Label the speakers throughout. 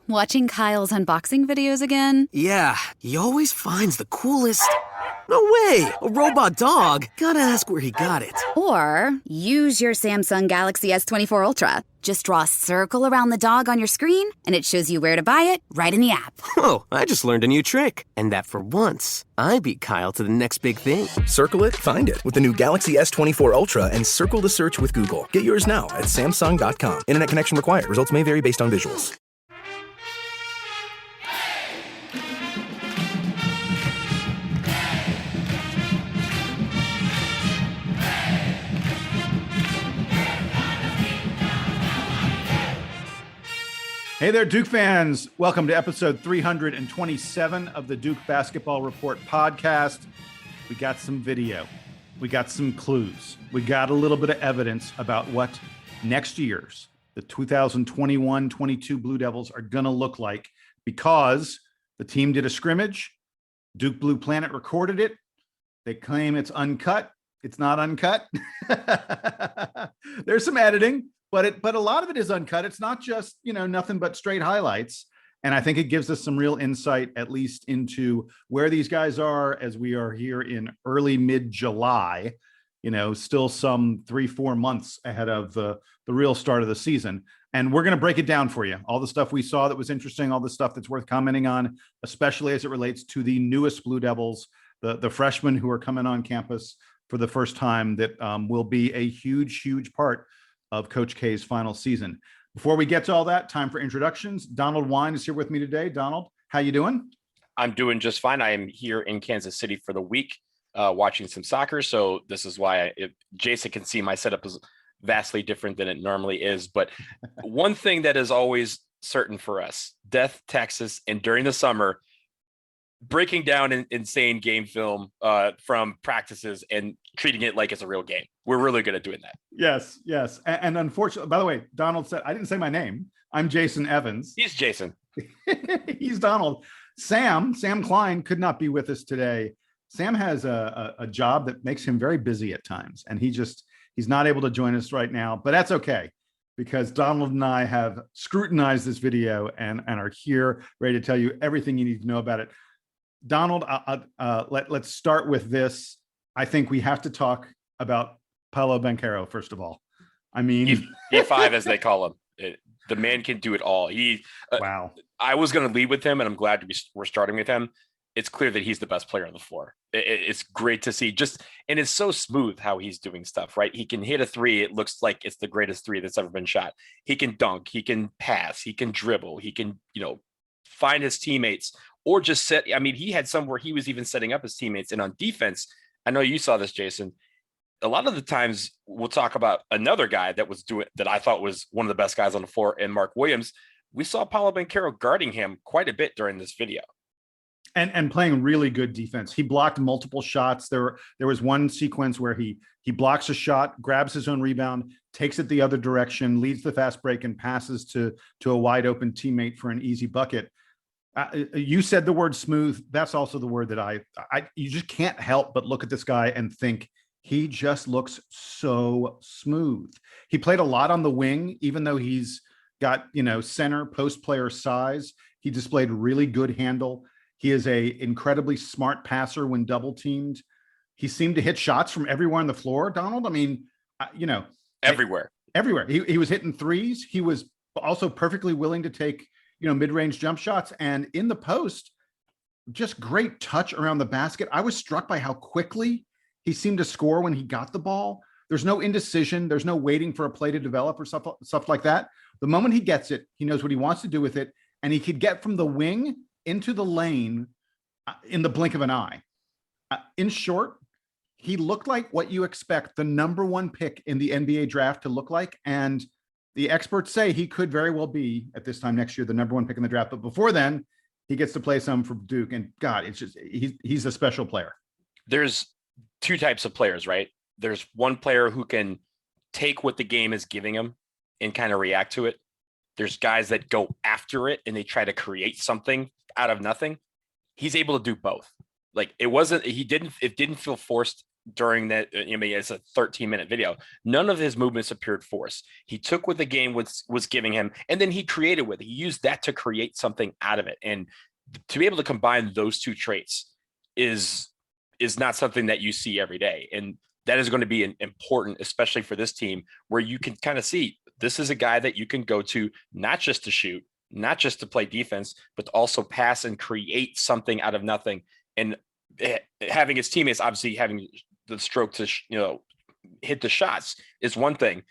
Speaker 1: Watching Kyle's unboxing videos again?
Speaker 2: Yeah, he always finds the coolest... No way! A robot dog? Gotta ask where he got it.
Speaker 1: Or use your Samsung Galaxy S24 Ultra. Just draw a circle around the dog on your screen, and it shows you where to buy it right in the app.
Speaker 2: Whoa, I just learned a new trick. And that for once, I beat Kyle to the next big thing.
Speaker 3: Circle it, find it with the new Galaxy S24 Ultra and circle the search with Google. Get yours now at Samsung.com. Internet connection required. Results may vary based on visuals.
Speaker 4: Hey there, Duke fans. Welcome to episode 327 of the Duke Basketball Report podcast. We got some video. We got some clues. We got a little bit of evidence about what next year's, the 2021-22 Blue Devils are going to look like because the team did a scrimmage. Duke Blue Planet recorded it. They claim it's uncut. It's not uncut. There's some editing. But a lot of it is uncut. It's not just, nothing but straight highlights. And I think it gives us some real insight, at least into where these guys are as we are here in early mid-July, still some 3-4 months ahead of the real start of the season. And we're going to break it down for you. All the stuff we saw that was interesting, all the stuff that's worth commenting on, especially as it relates to the newest Blue Devils, the freshmen who are coming on campus for the first time that will be a huge, huge part of Coach K's final season. Before we get to all that, time for introductions. Donald Wine is here with me today. Donald, how you doing?
Speaker 5: I'm doing just fine. I am here in Kansas City for the week, watching some soccer. So this is why Jason can see my setup is vastly different than it normally is. But one thing that is always certain for us, Death, Texas, and during the summer, breaking down insane game film from practices and treating it like it's a real game. We're really good at doing that.
Speaker 4: Yes. And unfortunately, by the way, Donald said, I didn't say my name. I'm Jason Evans.
Speaker 5: He's Jason.
Speaker 4: He's Donald. Sam Klein could not be with us today. Sam has a job that makes him very busy at times. And he's not able to join us right now, but that's okay, because Donald and I have scrutinized this video and are here ready to tell you everything you need to know about it. Donald, let's start with this. I think we have to talk about Paolo Banchero, first of all. I mean,
Speaker 5: E5 as they call him. The man can do it all.
Speaker 4: Wow.
Speaker 5: I was going to lead with him, and I'm glad we're starting with him. It's clear that he's the best player on the floor. It's great to see. And it's so smooth how he's doing stuff, right? He can hit a three. It looks like it's the greatest three that's ever been shot. He can dunk. He can pass. He can dribble. He can, find his teammates or just set. I mean, he had some where he was even setting up his teammates. And on defense, I know you saw this, Jason. A lot of the times we'll talk about another guy that I thought was one of the best guys on the floor, and Mark Williams. We saw Paolo Banchero guarding him quite a bit during this video.
Speaker 4: And playing really good defense. He blocked multiple shots. There was one sequence where he blocks a shot, grabs his own rebound, takes it the other direction, leads the fast break, and passes to a wide open teammate for an easy bucket. You said the word smooth. That's also the word that you just can't help but look at this guy and think he just looks so smooth. He played a lot on the wing, even though he's got, center post player size. He displayed really good handle. He is a incredibly smart passer when double teamed. He seemed to hit shots from everywhere on the floor, Donald. I mean,
Speaker 5: everywhere.
Speaker 4: He was hitting threes. He was also perfectly willing to take, mid-range jump shots, and in the post, just great touch around the basket. I was struck by how quickly he seemed to score when he got the ball. There's no indecision. There's no waiting for a play to develop or stuff like that. The moment he gets it, he knows what he wants to do with it, and he could get from the wing into the lane in the blink of an eye. In short, he looked like what you expect the number one pick in the NBA draft to look like. And the experts say he could very well be at this time next year, the number one pick in the draft. But before then, he gets to play some for Duke, and God, it's just, he's a special player.
Speaker 5: There's two types of players, right? There's one player who can take what the game is giving him and kind of react to it. There's guys that go after it and they try to create something out of nothing. He's able to do both. Like it didn't feel forced during that. I mean, it's a 13-minute video. None of his movements appeared forced. He took what the game was giving him, and then he created with it. He used that to create something out of it. And to be able to combine those two traits is not something that you see every day. And that is going to be important, especially for this team, where you can kind of see this is a guy that you can go to, not just to shoot, not just to play defense, but to also pass and create something out of nothing. And having his teammates obviously having the stroke to hit the shots is one thing,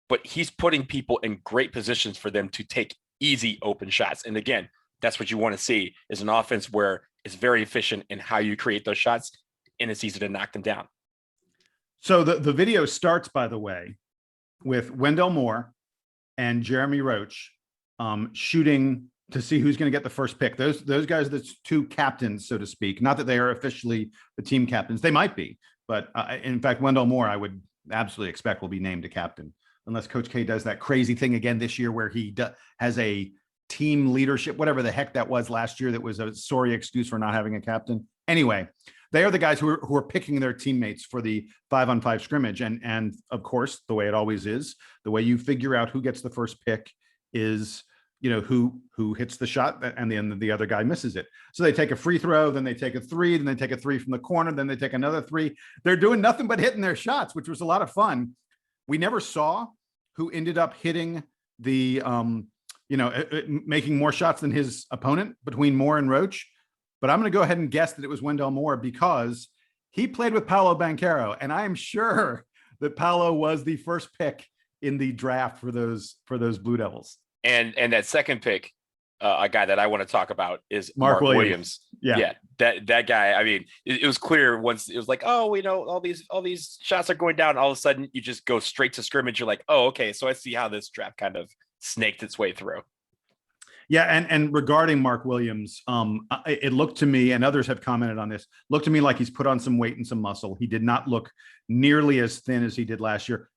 Speaker 5: but he's putting people in great positions for them to take easy open shots. And again, that's what you want to see, is an offense where it's very efficient in how you create those shots, and it's easy to knock them down.
Speaker 4: So the video starts, by the way, with Wendell Moore and Jeremy Roach shooting to see who's going to get the first pick. Those guys are the two captains, so to speak. Not that they are officially the team captains. They might be, but in fact, Wendell Moore, I would absolutely expect will be named a captain, unless Coach K does that crazy thing again this year where he has a team leadership, whatever the heck that was last year. That was a sorry excuse for not having a captain. Anyway, they are the guys who are picking their teammates for the 5-on-5 scrimmage. And of course, the way it always is, the way you figure out who gets the first pick is, who hits the shot, and then the other guy misses it. So they take a free throw, then they take a three, then they take a three from the corner, then they take another three. They're doing nothing but hitting their shots, which was a lot of fun. We never saw who ended up hitting the, making more shots than his opponent between Moore and Roach. But I'm going to go ahead and guess that it was Wendell Moore, because he played with Paolo Banchero, and I am sure that Paolo was the first pick in the draft for those Blue Devils.
Speaker 5: And that second pick, a guy that I want to talk about is Mark Williams. Yeah, that guy. I mean, it was clear once it was like, oh, all these shots are going down. All of a sudden, you just go straight to scrimmage. You're like, oh, okay, so I see how this draft kind of snaked its way through.
Speaker 4: Yeah, and regarding Mark Williams, it looked to me, and others have commented on this, looked to me like he's put on some weight and some muscle. He did not look nearly as thin as he did last year.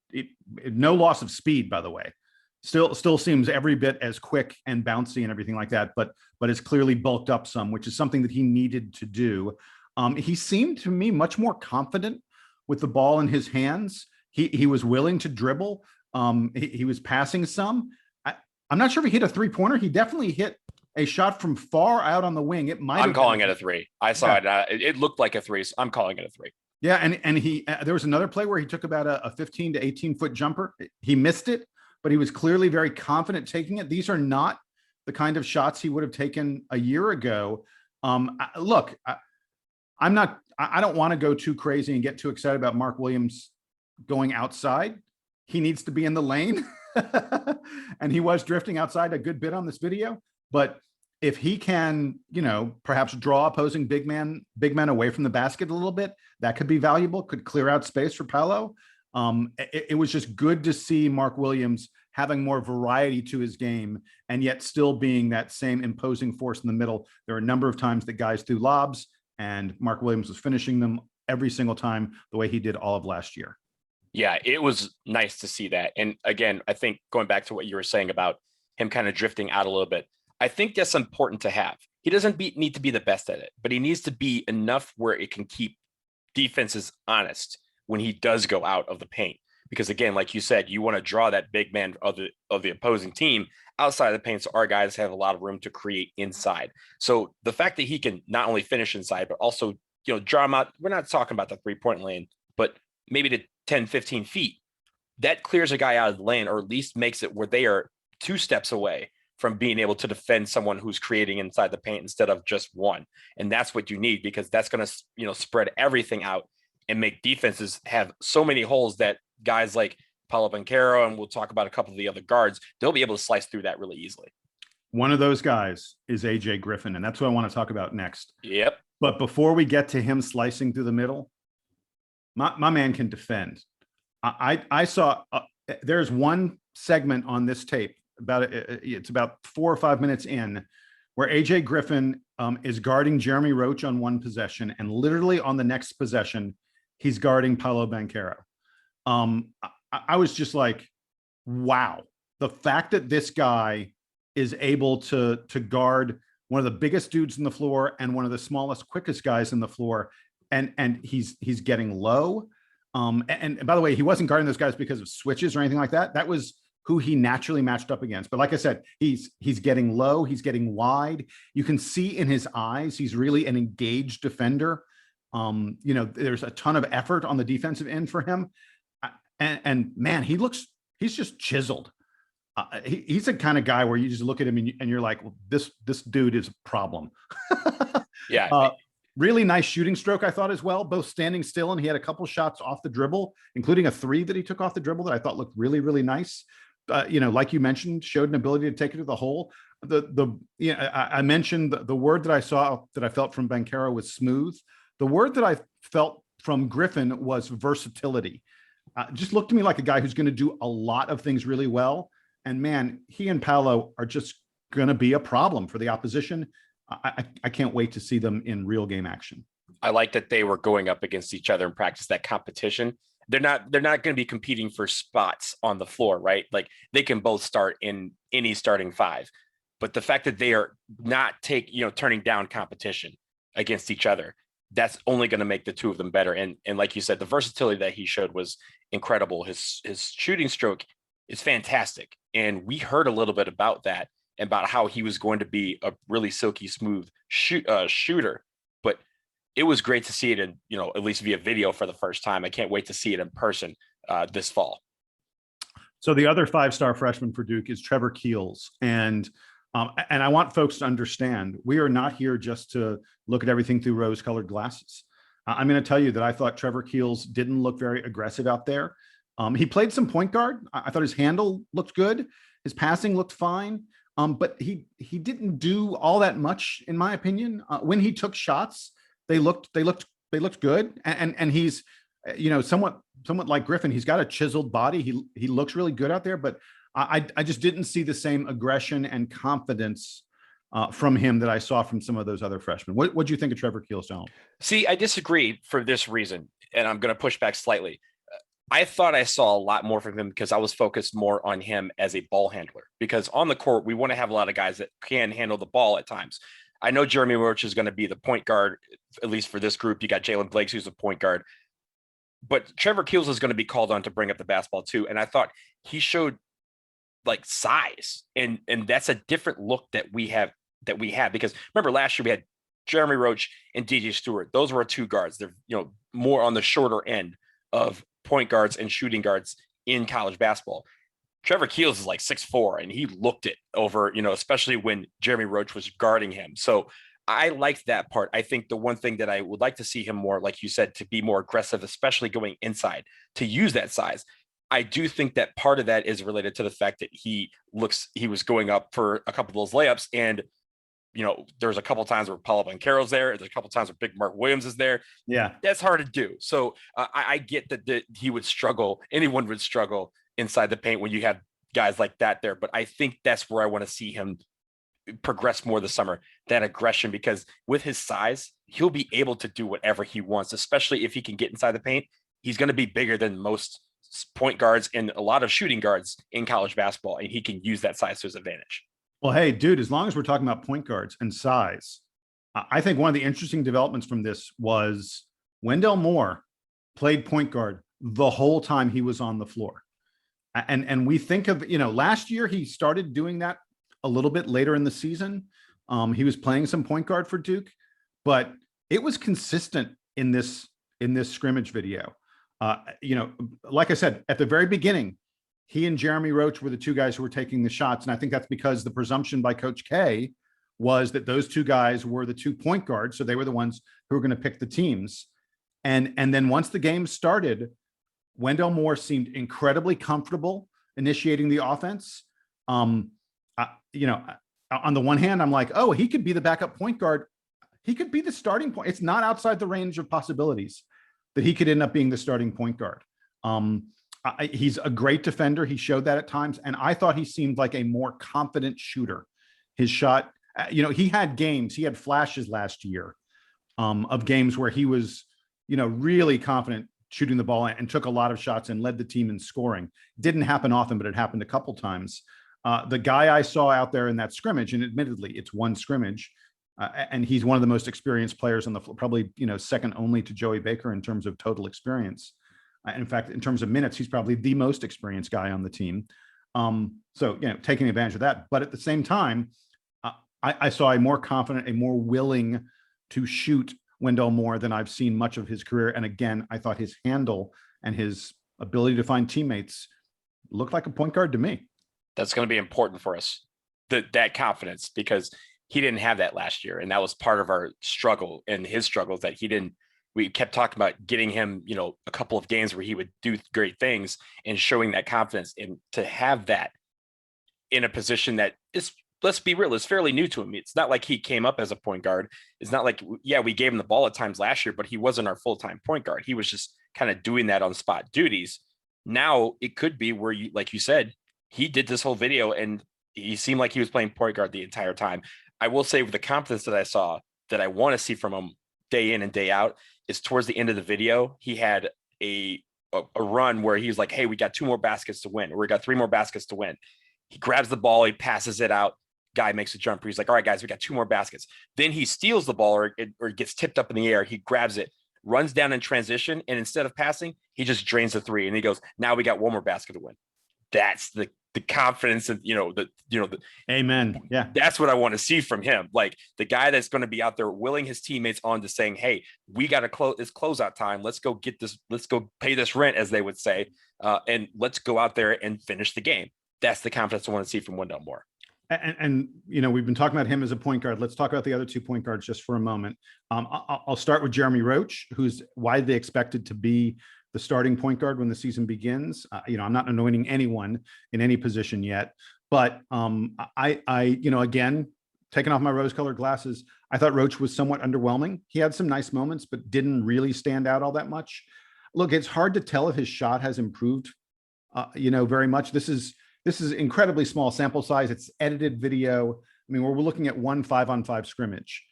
Speaker 4: No loss of speed, by the way. Still seems every bit as quick and bouncy and everything like that, but is clearly bulked up some, which is something that he needed to do. He seemed to me much more confident with the ball in his hands. He was willing to dribble. He was passing some. I'm not sure if he hit a three-pointer. He definitely hit a shot from far out on the wing. I'm
Speaker 5: calling it a three. I saw it. It looked like a three. So I'm calling it a three.
Speaker 4: Yeah, and he there was another play where he took about a 15 to 18 foot jumper. He missed it, but he was clearly very confident taking it. These are not the kind of shots he would have taken a year ago. Look, I don't want to go too crazy and get too excited about Mark Williams going outside. He needs to be in the lane. And he was drifting outside a good bit on this video. But if he can, perhaps draw opposing big men away from the basket a little bit, that could be valuable, could clear out space for Paolo. It was just good to see Mark Williams having more variety to his game, and yet still being that same imposing force in the middle. There are a number of times that guys threw lobs, and Mark Williams was finishing them every single time the way he did all of last year.
Speaker 5: Yeah, it was nice to see that. And again, I think going back to what you were saying about him kind of drifting out a little bit, I think that's important to have. He doesn't need to be the best at it, but he needs to be enough where it can keep defenses honest when he does go out of the paint. Because again, like you said, you want to draw that big man of the opposing team outside of the paint, so our guys have a lot of room to create inside. So the fact that he can not only finish inside, but also draw him out. We're not talking about the 3-point lane, but maybe to 10, 15 feet, that clears a guy out of the lane, or at least makes it where they are 2 steps away from being able to defend someone who's creating inside the paint instead of just one. And that's what you need, because that's going to, spread everything out and make defenses have so many holes that guys like Paolo Banchero, and we'll talk about a couple of the other guards, they'll be able to slice through that really easily.
Speaker 4: One of those guys is AJ Griffin, and that's what I want to talk about next.
Speaker 5: Yep.
Speaker 4: But before we get to him slicing through the middle, my man can defend. I saw there's one segment on this tape it's about 4 or 5 minutes in, where AJ Griffin is guarding Jeremy Roach on one possession, and literally on the next possession, he's guarding Paolo Banchero. I was just like, wow, the fact that this guy is able to guard one of the biggest dudes in the floor and one of the smallest, quickest guys in the floor and he's getting low. And by the way, he wasn't guarding those guys because of switches or anything like that. That was who he naturally matched up against. But like I said, he's getting low, he's getting wide. You can see in his eyes, he's really an engaged defender. There's a ton of effort on the defensive end for him. And man, he's just chiseled. He's the kind of guy where you just look at him and you're like, well, this dude is a problem.
Speaker 5: Yeah.
Speaker 4: Really nice shooting stroke, I thought, as well, both standing still, and he had a couple shots off the dribble, including a 3 that he took off the dribble that I thought looked really, really nice. Like you mentioned, showed an ability to take it to the hole. I mentioned the word that I saw that I felt from Banchero was smooth. The word that I felt from Griffin was versatility. Just looked to me like a guy who's going to do a lot of things really well. And man, he and Paolo are just going to be a problem for the opposition. I can't wait to see them in real game action.
Speaker 5: I like that they were going up against each other in practice, that competition. They're not going to be competing for spots on the floor, right? Like they can both start in any starting 5, but the fact that they are not turning down competition against each other, that's only going to make the two of them better. And like you said, the versatility that he showed was incredible. His shooting stroke is fantastic. And we heard a little bit about that, about how he was going to be a really silky smooth shooter, but it was great to see it in, at least via video for the first time. I can't wait to see it in person this fall.
Speaker 4: So the other 5-star freshman for Duke is Trevor Keels. And I want folks to understand, we are not here just to look at everything through rose-colored glasses. I'm going to tell you that I thought Trevor Keels didn't look very aggressive out there. He played some point guard. I thought his handle looked good. His passing looked fine. But he didn't do all that much, in my opinion. When he took shots, they looked good. And he's, somewhat like Griffin. He's got a chiseled body. He looks really good out there. But I just didn't see the same aggression and confidence from him that I saw from some of those other freshmen. What do you think of Trevor Keels, John?
Speaker 5: See, I disagree for this reason, and I'm going to push back slightly. I thought I saw a lot more from him because I was focused more on him as a ball handler, because on the court, we want to have a lot of guys that can handle the ball at times. I know Jeremy Roach is going to be the point guard, at least for this group. You got Jalen Blakes, who's a point guard, but Trevor Keels is going to be called on to bring up the basketball too. And I thought he showed like size, and that's a different look that we have, because remember last year we had Jeremy Roach and DJ Stewart. Those were 2 guards. They're, more on the shorter end of point guards and shooting guards in college basketball. Trevor Keels is like 6'4", and he looked it over, especially when Jeremy Roach was guarding him. So I liked that part. I think the one thing that I would like to see him more, like you said, to be more aggressive, especially going inside, to use that size. I do think that part of that is related to the fact that he was going up for a couple of those layups, and there's a couple of times where Paolo Banchero's there. There's a couple of times where Big Mark Williams is there.
Speaker 4: Yeah,
Speaker 5: that's hard to do. So I get that he would struggle. Anyone would struggle inside the paint when you have guys like that there. But I think that's where I want to see him progress more this summer, that aggression, because with his size, he'll be able to do whatever he wants, especially if he can get inside the paint. He's going to be bigger than most point guards and a lot of shooting guards in college basketball, and he can use that size to his advantage.
Speaker 4: Well, hey, dude, as long as we're talking about point guards and size, I think one of the interesting developments from this was Wendell Moore played point guard the whole time he was on the floor. And we think of, last year he started doing that a little bit later in the season. He was playing some point guard for Duke, but it was consistent in this scrimmage video. Like I said, at the very beginning, he and Jeremy Roach were the 2 guys who were taking the shots. And I think that's because the presumption by Coach K was that those 2 guys were the 2 point guards. So they were the ones who were going to pick the teams. And then once the game started, Wendell Moore seemed incredibly comfortable initiating the offense. On the one hand, I'm like, oh, he could be the backup point guard. He could be the starting point. It's not outside the range of possibilities that he could end up being the starting point guard. He's a great defender. He showed that at times. And I thought he seemed like a more confident shooter. His shot, he had flashes last year of games where he was, really confident shooting the ball and took a lot of shots and led the team in scoring. Didn't happen often, but it happened a couple times. The guy I saw out there in that scrimmage, and admittedly it's one scrimmage, And he's one of the most experienced players on the floor, probably, second only to Joey Baker in terms of total experience. In fact, in terms of minutes, he's probably the most experienced guy on the team. So, taking advantage of that. But at the same time, I saw a more confident, a more willing to shoot Wendell Moore than I've seen much of his career. And again, I thought his handle and his ability to find teammates looked like a point guard to me.
Speaker 5: That's going to be important for us, that confidence, because he didn't have that last year. And that was part of our struggle, and his struggles that we kept talking about getting him, a couple of games where he would do great things and showing that confidence, and to have that in a position that is, let's be real, is fairly new to him. It's not like he came up as a point guard. It's not like, we gave him the ball at times last year, but he wasn't our full-time point guard. He was just kind of doing that on spot duties. Now it could be where like you said, he did this whole video and he seemed like he was playing point guard the entire time. I will say, with the confidence that I saw, that I want to see from him day in and day out, is towards the end of the video, he had a run where he's like, hey, we got 2 more baskets to win, or we got 3 more baskets to win. He grabs the ball, he passes it out. Guy makes a jumper. He's like, all right, guys, we got 2 more baskets. Then he steals the ball, or it gets tipped up in the air. He grabs it, runs down in transition, and instead of passing, he just drains the 3. And he goes, now we got 1 more basket to win. That's the confidence, and
Speaker 4: amen. Yeah.
Speaker 5: That's what I want to see from him. Like, the guy that's going to be out there willing his teammates on to saying, hey, we got to close, it's closeout time. Let's go get this. Let's go pay this rent, as they would say. And let's go out there and finish the game. That's the confidence I want to see from Wendell Moore.
Speaker 4: And we've been talking about him as a point guard. Let's talk about the other 2 point guards just for a moment. I'll start with Jeremy Roach, who's widely expected to be the starting point guard when the season begins. I'm not anointing anyone in any position yet, but again, taking off my rose-colored glasses, I thought Roach was somewhat underwhelming. He had some nice moments, but didn't really stand out all that much. Look, it's hard to tell if his shot has improved, very much. This is incredibly small sample size. It's edited video. I mean, we're looking at 1 5-on-5 scrimmage.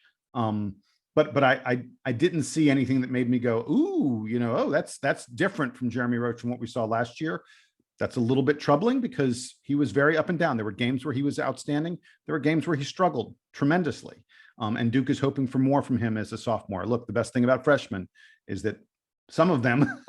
Speaker 4: But I didn't see anything that made me go, ooh, that's different from Jeremy Roach from what we saw last year. That's a little bit troubling, because he was very up and down. There were games where he was outstanding. There were games where he struggled tremendously. And Duke is hoping for more from him as a sophomore. Look, the best thing about freshmen is that some of them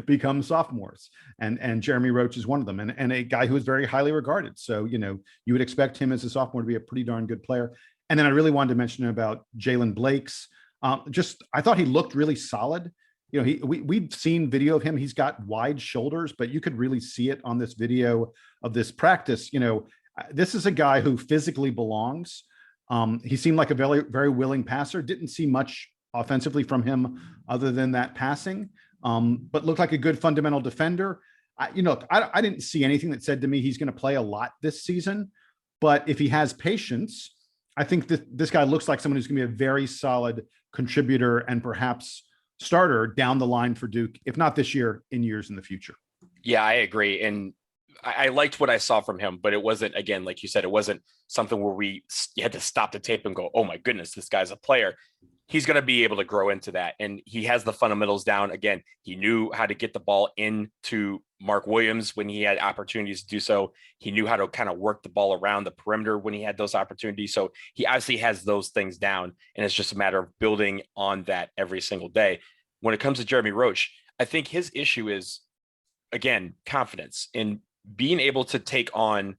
Speaker 4: become sophomores, and Jeremy Roach is one of them, and a guy who is very highly regarded. So, you would expect him as a sophomore to be a pretty darn good player. And then I really wanted to mention about Jalen Blakes. I thought he looked really solid. We've seen video of him. He's got wide shoulders, but you could really see it on this video of this practice. This is a guy who physically belongs. He seemed like a very, very willing passer. Didn't see much offensively from him other than that passing, but looked like a good fundamental defender. I didn't see anything that said to me he's going to play a lot this season, but if he has patience, I think that this guy looks like someone who's going to be a very solid contributor and perhaps starter down the line for Duke, if not this year, in years in the future.
Speaker 5: Yeah, I agree. And I liked what I saw from him, but it wasn't, again, like you said, it wasn't something where you had to stop the tape and go, oh my goodness, this guy's a player. He's going to be able to grow into that. And he has the fundamentals down. Again, he knew how to get the ball into Mark Williams when he had opportunities to do so. He knew how to kind of work the ball around the perimeter when he had those opportunities. So he obviously has those things down, and it's just a matter of building on that every single day. When it comes to Jeremy Roach, I think his issue is, again, confidence in being able to take on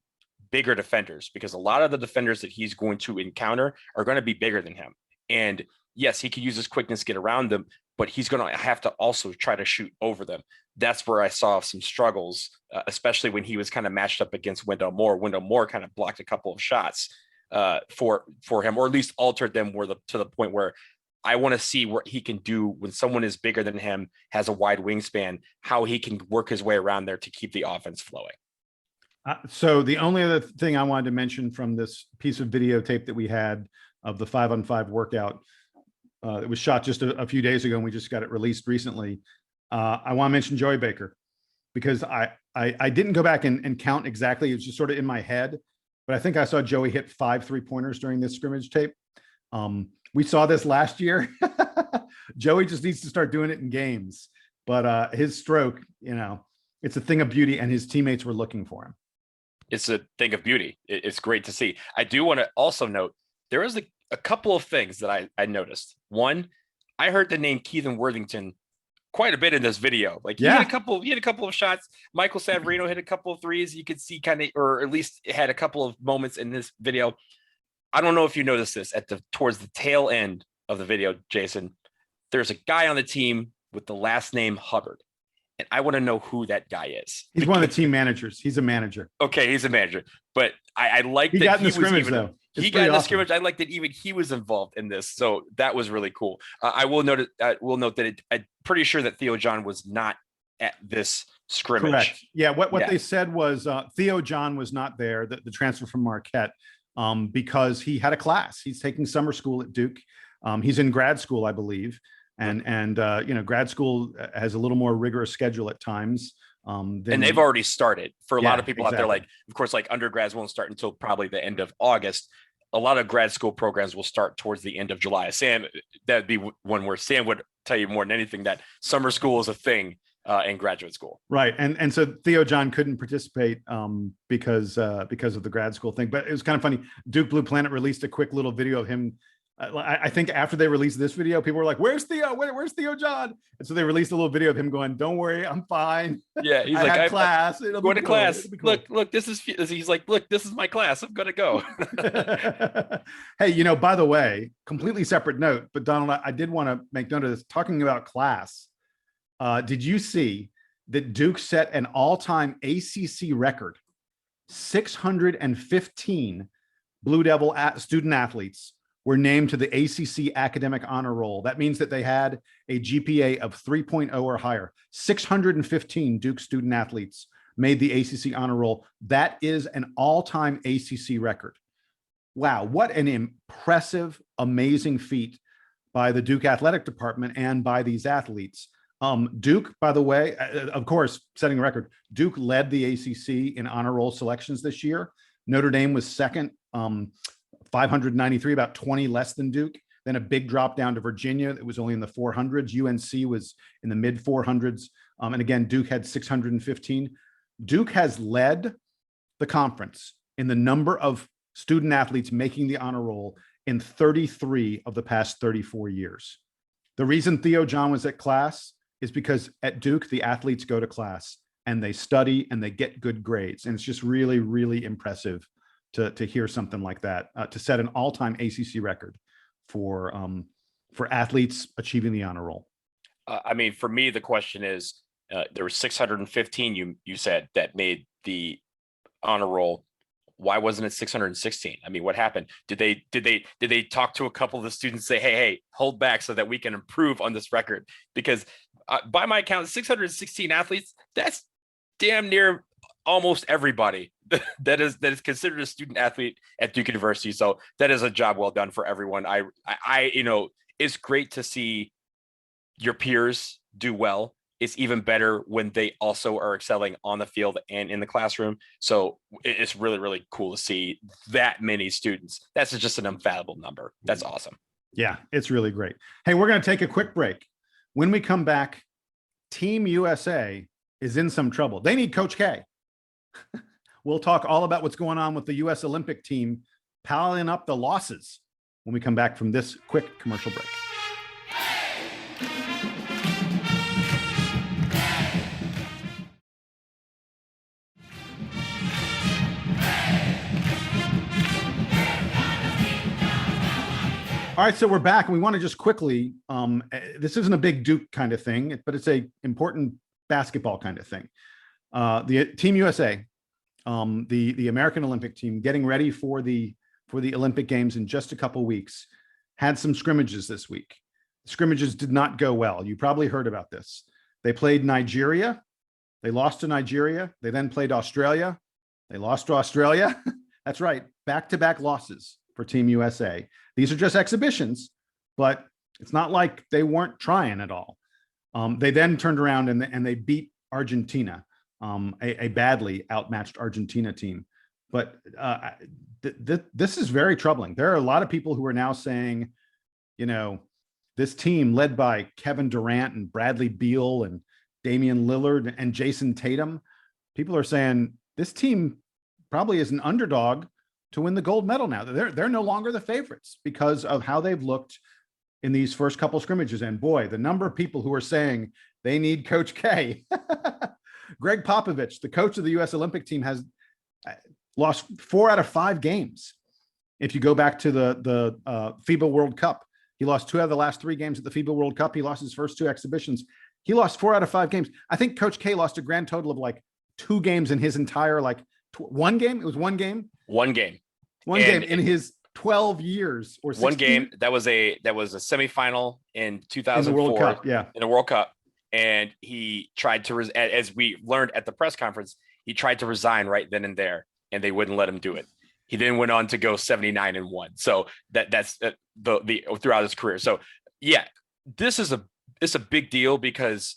Speaker 5: bigger defenders, because a lot of the defenders that he's going to encounter are going to be bigger than him. And yes, he can use his quickness to get around them, but he's going to have to also try to shoot over them. That's where I saw some struggles, especially when he was kind of matched up against Wendell Moore. Wendell Moore kind of blocked a couple of shots for him, or at least altered them to the point where I want to see what he can do when someone is bigger than him, has a wide wingspan, how he can work his way around there to keep the offense flowing.
Speaker 4: So the only other thing I wanted to mention from this piece of videotape that we had of the 5-on-5 workout, it was shot just a few days ago, and we just got it released recently. I want to mention Joey Baker, because I didn't go back and count exactly. It's just sort of in my head, but I think I saw Joey hit 5 3-pointers during this scrimmage tape. We saw this last year. Joey just needs to start doing it in games, but his stroke, it's a thing of beauty, and his teammates were looking for him.
Speaker 5: It's a thing of beauty. It's great to see. I do want to also note there was a couple of things that I noticed. One, I heard the name Keithan Worthington quite a bit in this video. Like he had a couple of shots. Michael Savarino hit a couple of threes. You could see kind of, or at least had a couple of moments in this video. I don't know if you noticed this towards the tail end of the video, Jason. There's a guy on the team with the last name Hubbard. And I want to know who that guy is.
Speaker 4: He's one of the team managers. He's a manager.
Speaker 5: Okay, he's a manager. But I like that
Speaker 4: got in the scrimmage, though.
Speaker 5: He got in the scrimmage. I like that even he was involved in this. So that was really cool. I will note that I'm pretty sure that Theo John was not at this scrimmage.
Speaker 4: Correct. Yeah, what they said was Theo John was not there, the transfer from Marquette, because he had a class. He's taking summer school at Duke. He's in grad school, I believe. And grad school has a little more rigorous schedule at times.
Speaker 5: And they've already started for a lot of people out there. Like, of course, like undergrads won't start until probably the end of August. A lot of grad school programs will start towards the end of July. Sam, that'd be one where Sam would tell you more than anything that summer school is a thing in graduate school. Right.
Speaker 4: And so Theo John couldn't participate because of the grad school thing. But it was kind of funny. Duke Blue Planet released a quick little video of him. I think after they released this video, people were like, "Where's Theo? Where's Theo John?" And so they released a little video of him going, "Don't worry, I'm fine."
Speaker 5: Yeah, he's like, "I
Speaker 4: class.
Speaker 5: It'll go to class. Cool. Look, this is." He's like, "Look, this is my class. I'm gonna go."
Speaker 4: Hey, by the way, completely separate note, but Donald, I did want to make note of this. Talking about class, did you see that Duke set an all-time ACC record? 615 Blue Devil student athletes were named to the ACC Academic Honor Roll. That means that they had a GPA of 3.0 or higher. 615 Duke student athletes made the ACC Honor Roll. That is an all-time ACC record. Wow, what an impressive, amazing feat by the Duke Athletic Department and by these athletes. Duke, by the way, of course, setting a record, Duke led the ACC in honor roll selections this year. Notre Dame was second, 593, about 20 less than Duke. Then a big drop down to Virginia. It was only in the 400s. UNC was in the mid 400s. And again, Duke had 615. Duke has led the conference in the number of student athletes making the honor roll in 33 of the past 34 years. The reason Theo John was at class is because at Duke, the athletes go to class and they study and they get good grades. And it's just really, really impressive to hear something like that, to set an all-time ACC record for athletes achieving the honor roll.
Speaker 5: I mean, for me, the question is, there were 615 you said that made the honor roll. Why wasn't it 616? I mean, what happened? Did they talk to a couple of the students, say, hey, hold back so that we can improve on this record? Because by my count, 616 athletes, that's damn near almost everybody that is considered a student athlete at Duke University. So that is a job well done for everyone. I it's great to see your peers do well. It's even better when they also are excelling on the field and in the classroom. So it's really, really cool to see that many students. That's just an unfathomable number. That's awesome.
Speaker 4: Yeah, it's really great. Hey, we're going to take a quick break. When we come back, Team USA is in some trouble. They need Coach K. We'll talk all about what's going on with the U.S. Olympic team, piling up the losses when we come back from this quick commercial break. All right, so we're back, and we want to just quickly, this isn't a big Duke kind of thing, but it's a important basketball kind of thing. The Team USA, the American Olympic team, getting ready for the Olympic Games in just a couple weeks, had some scrimmages this week. Scrimmages did not go well. You probably heard about this. They played Nigeria. They lost to Nigeria. They then played Australia. They lost to Australia. That's right, back-to-back losses for Team USA. These are just exhibitions, but it's not like they weren't trying at all. They then turned around and they beat Argentina, a badly outmatched Argentina team. But this is very troubling. There are a lot of people who are now saying, this team led by Kevin Durant and Bradley Beal and Damian Lillard and Jason Tatum, people are saying this team probably is an underdog to win the gold medal now. They're no longer the favorites because of how they've looked in these first couple scrimmages. And boy, the number of people who are saying they need Coach K. Greg Popovich, the coach of the U.S. Olympic team, has lost 4 out of 5 games. If you go back to the FIBA World Cup, he lost 2 out of the last 3 games at the FIBA World Cup. He lost his first 2 exhibitions. He lost 4 out of 5 games. I think Coach K lost a grand total of like 2 games in his entire, like 1 game. It was 1 game.
Speaker 5: 1 game.
Speaker 4: One game in his 12 years or 16?
Speaker 5: 1 game. That was a semifinal in 2004
Speaker 4: in the World Cup. Yeah.
Speaker 5: In the World Cup. And he tried to, as we learned at the press conference, he tried to resign right then and there, and they wouldn't let him do it. He then went on to go 79-1. So that's the throughout his career. So yeah, it's a big deal because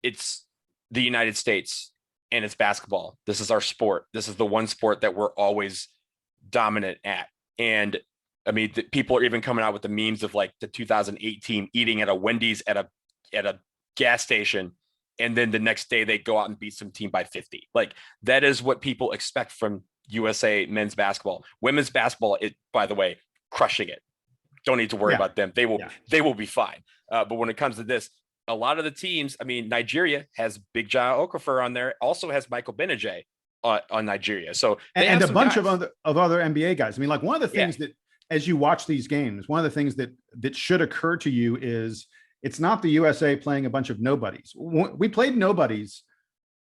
Speaker 5: it's the United States and it's basketball. This is our sport. This is the one sport that we're always dominant at. And I mean, people are even coming out with the memes of like the 2008 team eating at a Wendy's at a gas station, and then the next day they go out and beat some team by 50. Like that is what people expect from USA men's basketball. Women's basketball, by the way, crushing it. Don't need to worry about them. They will be fine. But when it comes to this, a lot of the teams, I mean, Nigeria has Big Ja Okafor on there, also has Michael Benajay on Nigeria. So
Speaker 4: and a bunch of other NBA guys. I mean, like one of the things that, as you watch these games, one of the things that should occur to you is it's not the USA playing a bunch of nobodies. We played nobodies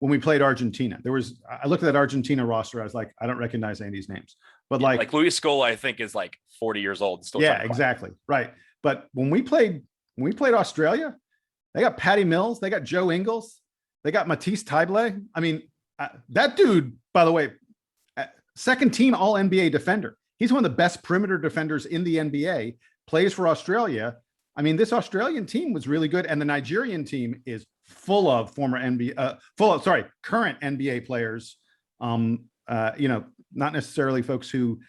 Speaker 4: when we played Argentina. I looked at that Argentina roster. I was like, I don't recognize any of these names, but like
Speaker 5: Luis Scola, I think is like 40 years old. Still
Speaker 4: exactly. Right. But when we played Australia, they got Patty Mills, they got Joe Ingles, they got Matisse Thybulle. I mean, that dude, by the way, second team all NBA defender. He's one of the best perimeter defenders in the NBA, plays for Australia. I mean, this Australian team was really good, and the Nigerian team is full of current NBA players. Not necessarily folks who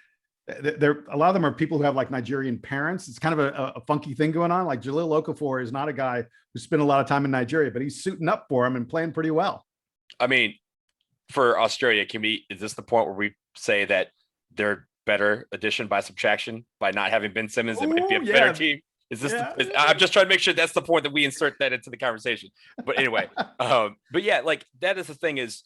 Speaker 4: a lot of them are people who have like Nigerian parents. It's kind of a funky thing going on. Like Jahlil Okafor is not a guy who spent a lot of time in Nigeria, but he's suiting up for him and playing pretty well.
Speaker 5: I mean, for Australia, is this the point where we say that they're better addition by subtraction by not having Ben Simmons? It might be a better team. Is this? I'm just trying to make sure that's the point that we insert that into the conversation. But anyway, but yeah, like that is the thing is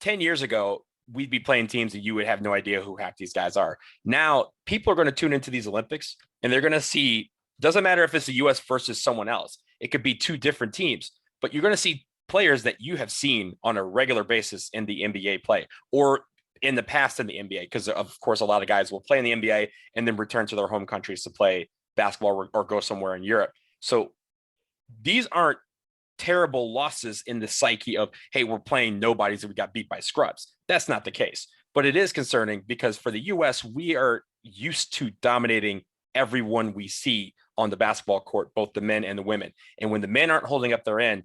Speaker 5: 10 years ago, we'd be playing teams and you would have no idea who half these guys are. Now people are going to tune into these Olympics and they're going to see, doesn't matter if it's the US versus someone else. It could be 2 different teams, but you're going to see players that you have seen on a regular basis in the NBA play or in the past in the NBA. Because of course, a lot of guys will play in the NBA and then return to their home countries to play basketball or go somewhere in Europe. So these aren't terrible losses in the psyche of, hey, we're playing nobodies and we got beat by scrubs. That's not the case. But it is concerning because for the US, we are used to dominating everyone we see on the basketball court, both the men and the women. And when the men aren't holding up their end,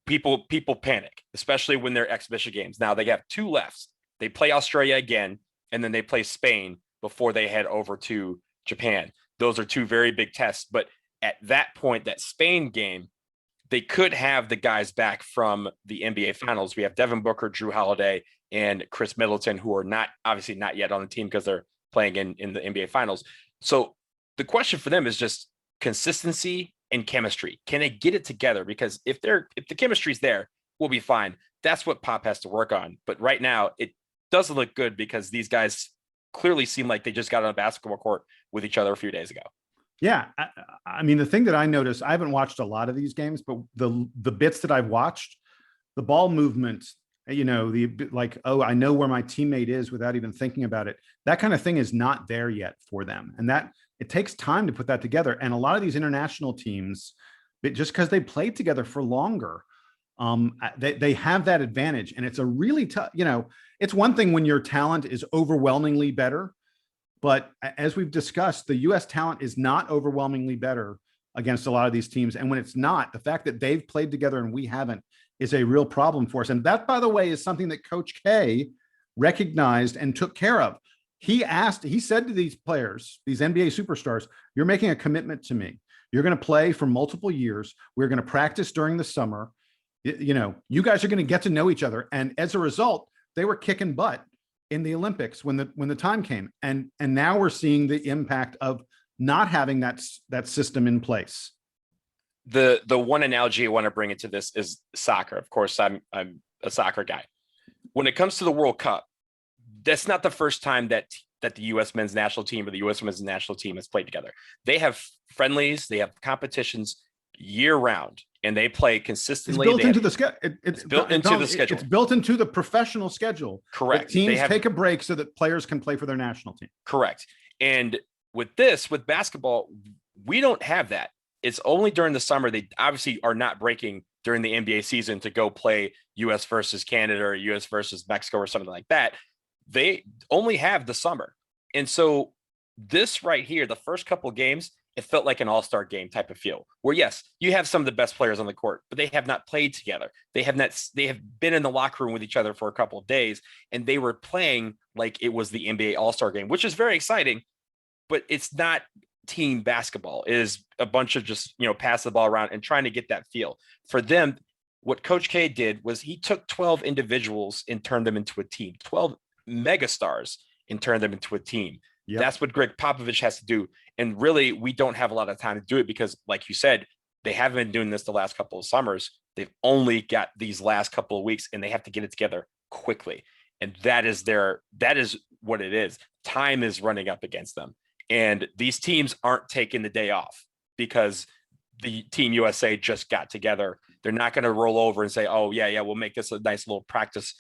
Speaker 5: people panic, especially when they're exhibition games. Now they have 2 left. They play Australia again, and then they play Spain before they head over to Japan. Those are 2 very big tests. But at that point, that Spain game, they could have the guys back from the NBA Finals. We have Devin Booker, Drew Holiday, and Chris Middleton, who are not yet on the team because they're playing in the NBA Finals. So the question for them is just consistency and chemistry. Can they get it together? Because if the chemistry's there, we'll be fine. That's what Pop has to work on. But right now, it doesn't look good because these guys clearly seem like they just got on a basketball court with each other a few days ago.
Speaker 4: Yeah. I mean, the thing that I noticed, I haven't watched a lot of these games, but the bits that I've watched, the ball movement, I know where my teammate is without even thinking about it. That kind of thing is not there yet for them. And that it takes time to put that together. And a lot of these international teams, just because they played together for longer, they have that advantage. And it's a really tough, it's one thing when your talent is overwhelmingly better. But as we've discussed, the U.S. talent is not overwhelmingly better against a lot of these teams. And when it's not, the fact that they've played together and we haven't is a real problem for us. And that, by the way, is something that Coach K recognized and took care of. He said to these players, these NBA superstars, you're making a commitment to me. You're going to play for multiple years. We're going to practice during the summer. You guys are going to get to know each other. And as a result, they were kicking butt in the Olympics when the time came. And now we're seeing the impact of not having that system in place.
Speaker 5: The one analogy I want to bring into this is soccer. Of course, I'm a soccer guy. When it comes to the World Cup, that's not the first time that the U.S. men's national team or the U.S. women's national team has played together. They have friendlies, they have competitions year round, and they play consistently.
Speaker 4: It's built into the schedule. It's
Speaker 5: built into the schedule.
Speaker 4: It's built into the professional schedule.
Speaker 5: Correct.
Speaker 4: Teams take a break so that players can play for their national team.
Speaker 5: Correct. And with basketball, we don't have that. It's only during the summer. They obviously are not breaking during the NBA season to go play US versus Canada or US versus Mexico or something like that. They only have the summer. And so this right here, the first couple of games, it felt like an all-star game type of feel where, yes, you have some of the best players on the court, but they have not played together. They have been in the locker room with each other for a couple of days, and they were playing like it was the NBA all-star game, which is very exciting, but it's not team basketball. It is a bunch of just, pass the ball around and trying to get that feel. For them, what Coach K did was he took 12 individuals and turned them into a team, 12 megastars and turned them into a team. Yep. That's what Greg Popovich has to do. And really, we don't have a lot of time to do it because, like you said, they haven't been doing this the last couple of summers. They've only got these last couple of weeks, and they have to get it together quickly. And that is what it is. Time is running up against them. And these teams aren't taking the day off because the Team USA just got together. They're not going to roll over and say, oh, yeah, we'll make this a nice little practice,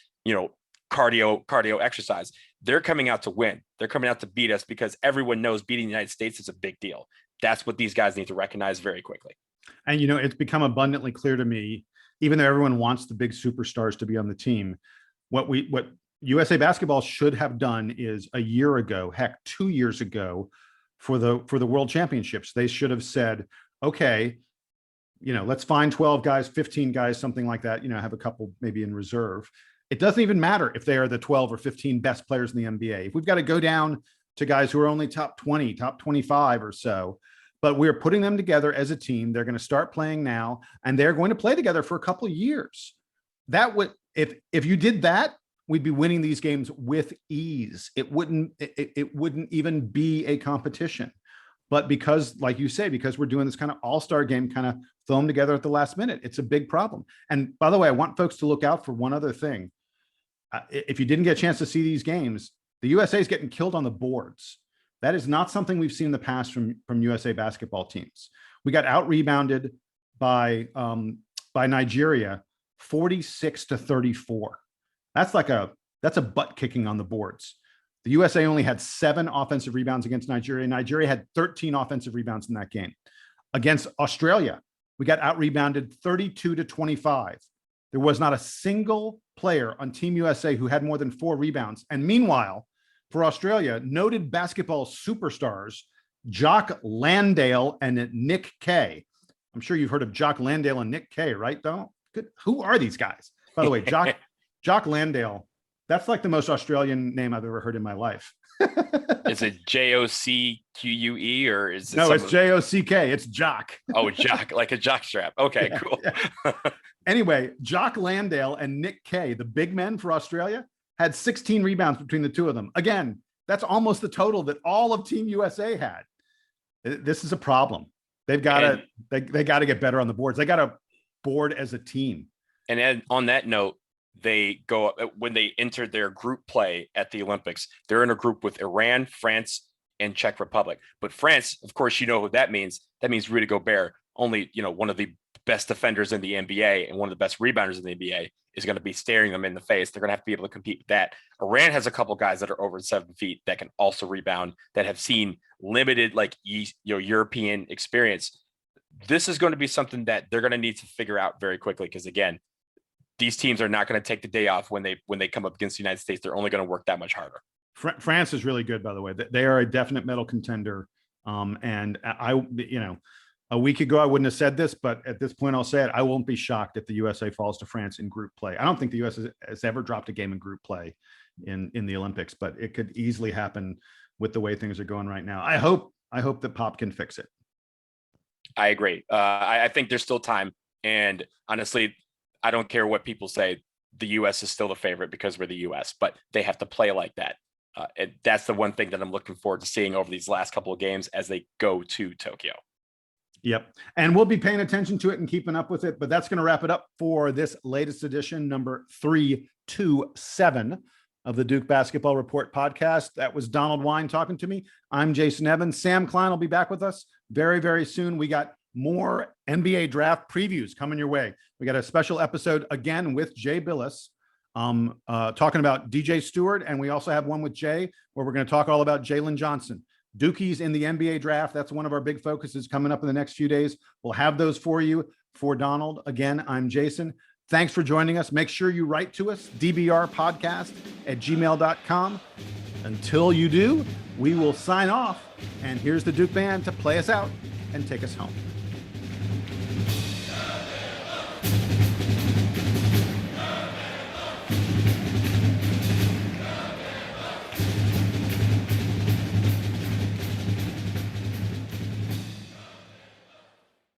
Speaker 5: cardio exercise. They're coming out to win. They're coming out to beat us because everyone knows beating the United States is a big deal. That's what these guys need to recognize very quickly.
Speaker 4: And, it's become abundantly clear to me, even though everyone wants the big superstars to be on the team, what USA Basketball should have done is a year ago, heck, 2 years ago, for the World Championships, they should have said, okay, let's find 12 guys, 15 guys, something like that, have a couple maybe in reserve. It doesn't even matter if they are the 12 or 15 best players in the NBA. If we've got to go down to guys who are only top 20, top 25 or so, but we're putting them together as a team. They're going to start playing now, and they're going to play together for a couple of years. That would, if you did that, we'd be winning these games with ease. It wouldn't even be a competition. But because, like you say, because we're doing this kind of all-star game, kind of throw them together at the last minute, it's a big problem. And by the way, I want folks to look out for one other thing. If you didn't get a chance to see these games, the USA is getting killed on the boards. That is not something we've seen in the past from USA basketball teams. We got out-rebounded by Nigeria 46-34. That's a butt kicking on the boards. The USA only had 7 offensive rebounds against Nigeria. Nigeria had 13 offensive rebounds in that game. Against Australia, we got out-rebounded 32-25. There was not a single player on Team USA who had more than 4 rebounds. And meanwhile, for Australia, noted basketball superstars, Jock Landale and Nick Kay. I'm sure you've heard of Jock Landale and Nick Kay, right, Donald? Who are these guys? By the way, Jock Landale, that's like the most Australian name I've ever heard in my life.
Speaker 5: Is it Jocque or is it?
Speaker 4: No, it's Jock. It's Jock.
Speaker 5: Oh, Jock, like a jock strap. Okay, yeah, cool.
Speaker 4: Yeah. Anyway, Jock Landale and Nick Kay, the big men for Australia, had 16 rebounds between the two of them. Again, that's almost the total that all of Team USA had. This is a problem. They've got to they got to get better on the boards. They got to board as a team.
Speaker 5: And on that note, they go when they entered their group play at the Olympics, they're in a group with Iran, France, and Czech Republic. But France, of course, you know what that means. That means Rudy Gobert, only, one of the best defenders in the NBA and one of the best rebounders in the NBA, is going to be staring them in the face. They're going to have to be able to compete with that. Iran has a couple guys that are over 7 feet that can also rebound, that have seen limited European experience. This is going to be something that they're going to need to figure out very quickly, because again, these teams are not going to take the day off when they come up against the United States. They're only going to work that much harder.
Speaker 4: France is really good, by the way. They are a definite medal contender. And a week ago, I wouldn't have said this, but at this point, I'll say it. I won't be shocked if the USA falls to France in group play. I don't think the US has ever dropped a game in group play in the Olympics, but it could easily happen with the way things are going right now. I hope that Pop can fix it.
Speaker 5: I agree. I think there's still time. And honestly, I don't care what people say. the U.S. is still the favorite because we're the U.S., but they have to play like that. And that's the one thing that I'm looking forward to seeing over these last couple of games as they go to Tokyo.
Speaker 4: Yep. And we'll be paying attention to it and keeping up with it. But that's going to wrap it up for this latest edition, number 327 of the Duke Basketball Report podcast. That was Donald Wine talking to me. I'm Jason Evans. Sam Klein will be back with us very, very soon. We got more NBA draft previews coming your way. We got a special episode again with Jay Billis, talking about DJ Stewart. And we also have one with Jay where we're going to talk all about Jalen Johnson. Dookies in the NBA draft. That's one of our big focuses coming up in the next few days. We'll have those for you. For Donald, again, I'm Jason. Thanks for joining us. Make sure you write to us, DBr Podcast at gmail.com. Until you do, we will sign off. And here's the Duke Band to play us out and take us home.